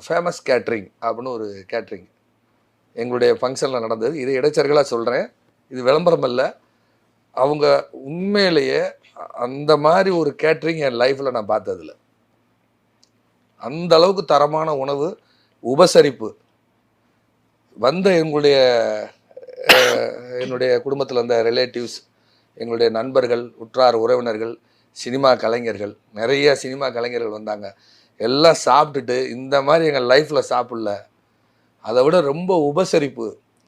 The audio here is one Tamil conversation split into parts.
ஃபேமஸ் கேட்ரிங் அப்படின்னு ஒரு கேட்ரிங் எங்களுடைய ஃபங்க்ஷனில் நடந்தது. இது இடைச்சர்களாக சொல்கிறேன், இது விளம்பரம் இல்லை. அவங்க உண்மையிலேயே அந்த மாதிரி ஒரு கேட்ரிங் என் லைஃப்பில் நான் பார்த்ததில்ல. அந்த அளவுக்கு தரமான உணவு, உபசரிப்பு. வந்த என்னுடைய குடும்பத்தில் வந்த ரிலேட்டிவ்ஸ், எங்களுடைய நண்பர்கள், உற்றார் உறவினர்கள், சினிமா கலைஞர்கள், நிறைய சினிமா கலைஞர்கள் வந்தாங்க. எல்லாம் சாப்பிட்டுட்டு இந்த மாதிரி எங்கள் லைஃப்பில் சாப்பிடல. அதை விட ரொம்ப உபசரிப்பு.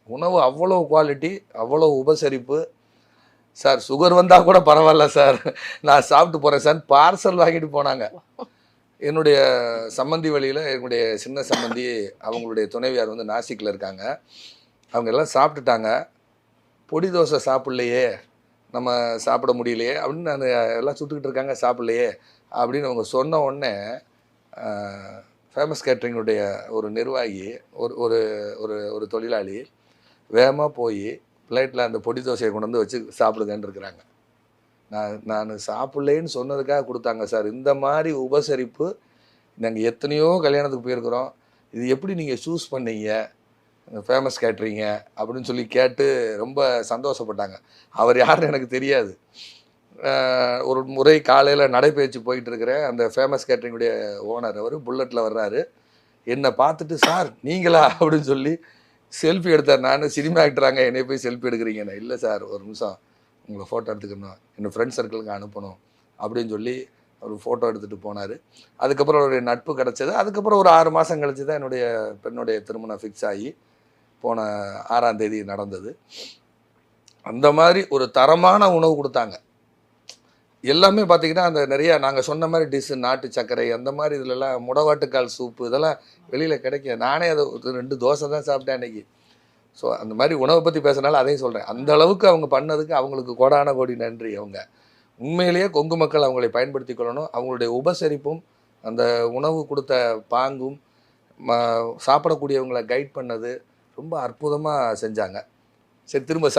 உணவு அவ்வளோ குவாலிட்டி, அவ்வளோ உபசரிப்பு. சார் சுகர் வந்தால் கூட பரவாயில்ல சார், நான் சாப்பிட்டு போகிறேன் சார், பார்சல் வாங்கிட்டு போனாங்க. என்னுடைய சம்மந்தி வழியில் என்னுடைய சின்ன சம்மந்தி, அவங்களுடைய துணைவியார் வந்து நாசிக்கில் இருக்காங்க. அவங்க எல்லாம் சாப்பிட்டுட்டாங்க. பொடி தோசை சாப்பிட்லையே, நம்ம சாப்பிட முடியலையே அப்படின்னு நான் எல்லாம் சுட்டுக்கிட்டு இருக்காங்க, சாப்பிட்லையே அப்படின்னு அவங்க சொன்ன உடனே ஃபேமஸ் கேட்ரிங்குடைய ஒரு நிர்வாகி, ஒரு ஒரு ஒரு ஒரு தொழிலாளி வேகமாக போய் பிளேட்டில் அந்த பொடி தோசையை கொண்டு வந்து வச்சு சாப்பிடுங்கன்னு இருக்கிறாங்க. நான் சாப்பிட்லேன்னு சொன்னதுக்காக கொடுத்தாங்க சார். இந்த மாதிரி உபசரிப்பு நாங்கள் எத்தனையோ கல்யாணத்துக்கு போயிருக்கிறோம். இது எப்படி நீங்கள் சூஸ் பண்ணீங்க ஃபேமஸ் கேட்ரிங்க அப்படின்னு சொல்லி கேட்டு ரொம்ப சந்தோஷப்பட்டாங்க. அவர் யாருன்னு எனக்கு தெரியாது. ஒரு முறை காலையில் நடைபயிற்சி போயிட்டு இருக்கிறேன். அந்த ஃபேமஸ் கேட்ரிங்குடைய ஓனர் அவர் புல்லட்டில் வர்றாரு. என்னை பார்த்துட்டு சார் நீங்களா அப்படின்னு சொல்லி செல்ஃபி எடுத்தார். நான் சினிமா ஆக்டராங்க, என்னை போய் செல்ஃபி எடுக்கிறீங்கண்ணே. இல்லை சார், ஒரு நிமிஷம் உங்களை ஃபோட்டோ எடுத்துக்கணும், என்னோடய ஃப்ரெண்ட் சர்க்கிளுக்கு அனுப்பணும் அப்படின்னு சொல்லி அவர் ஃபோட்டோ எடுத்துகிட்டு போனார். அதுக்கப்புறம் அவருடைய நட்பு கிடச்சது. அதுக்கப்புறம் ஒரு 6 மாதம் கழிச்சு தான் என்னுடைய பெண்ணுடைய திருமணம் ஃபிக்ஸ் ஆகி போன 6ஆம் தேதி நடந்தது. அந்த மாதிரி ஒரு தரமான உணவு கொடுத்தாங்க. எல்லாமே பார்த்திங்கன்னா அந்த நிறையா நாங்கள் சொன்ன மாதிரி டிஷ்ஷு, நாட்டு சர்க்கரை, அந்த மாதிரி இதிலெல்லாம் முடவாட்டுக்கால் சூப்பு, இதெல்லாம் வெளியில் கிடைக்க. நானே அதை 2 தோசை தான் சாப்பிட்டேன் அன்றைக்கி. ஸோ அந்த மாதிரி உணவை பற்றி பேசுனால அதையும் சொல்கிறேன். அந்த அளவுக்கு அவங்க பண்ணதுக்கு அவங்களுக்கு கோடான கோடி நன்றி. அவங்க உண்மையிலேயே கொங்கு மக்கள் அவங்களை பயன்படுத்தி கொள்ளணும். அவங்களுடைய உபசரிப்பும் அந்த உணவு கொடுத்த பாங்கும் சாப்பிடக்கூடியவங்களை கைட் பண்ணது ரொம்ப அற்புதமாக செஞ்சாங்க. சரி, திரும்ப